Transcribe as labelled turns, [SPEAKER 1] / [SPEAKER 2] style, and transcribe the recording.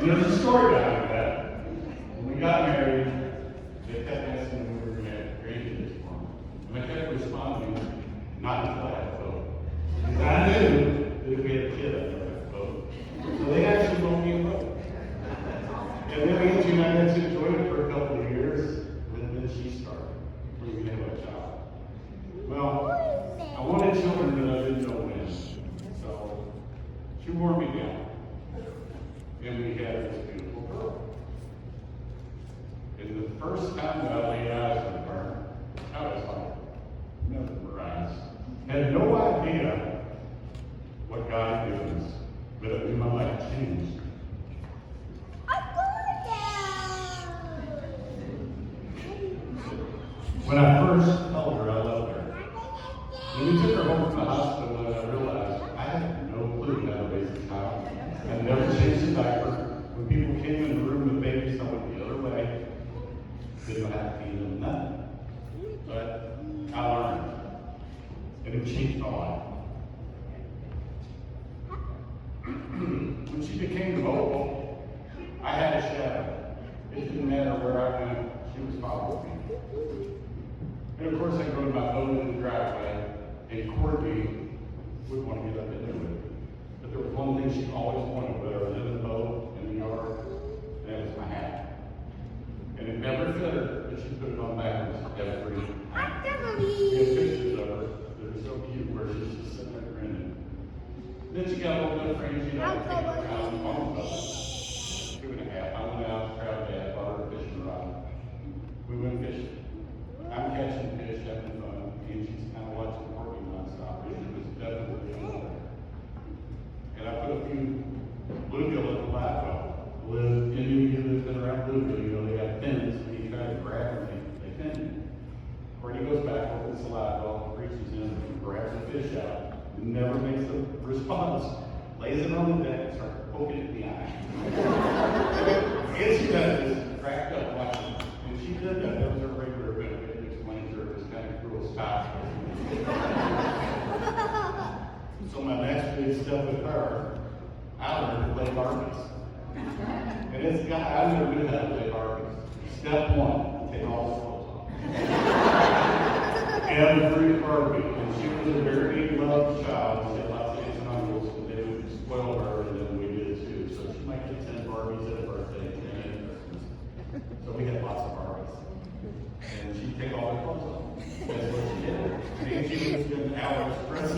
[SPEAKER 1] And there's a story behind that. When we got married, they kept asking me when we were going to have grandkids for them. And I kept responding, not until I had a boat. Because I knew that if we had a kid, I'd have a boat. So they actually loaned me a boat. And then we had United to enjoy it for a couple of years, and then she started. We were going to have a child. Well, I wanted children, but I didn't know when. So she wore me down. And we had this beautiful girl. And the first time that I laid eyes on her, I was like, mesmerized. Had no idea what God did us, but it made my life change. When I first told her I loved her, when we took her home from the hospital, and I realized I had no clue how to raise a child. I never changed a diaper. When people came in the room with babies, I went the other way. Didn't know how to feed them, nothing. But I learned. And it changed my life. When she became mobile, I had a shadow. It didn't matter where I went, she was following me. And of course, I go to my boat in the driveway, and Courtney would want to get up and do it. But there was one thing she always wanted, whether I was in the boat, in the yard, and that was my hat. And it never fit her, but she put it on backwards every time. We have pictures of her that are so cute, where she's just sitting there grinning. Then she got a little bit crazy, and I take her out on the boat. 2.5. I went out, crowd dad, bought her a fishing rod. We went fishing. I'm catching fish, having fun, and she's kind of watching Courtney nonstop. It was definitely a winner. And I put a few bluegill in the live well. Any of you that's been around bluegill, you know they got fins, and you try to grab them, they fin you. Courtney goes back, opens the live well, reaches in, and grabs the fish out, and never makes a response. Lays it on the deck and starts poking it in the eye. And she does this, cracked up watching. And she did that. That was her regular event. We had to explain to her it was kind of cruel style. So my next big step with her, I learned to play Barbies. And this guy, I never knew how to play Barbies. Step one, take all the clothes off. Every Barbie. And she was a very loved child. She had lots of aunts and uncles, and they would spoil her, and then we did too. So she might get 10 Barbies at a birthday, 10 at Christmas. So we had lots of Barbies. And she'd take all her clothes off. That's what she did. And she was an Alex Preston.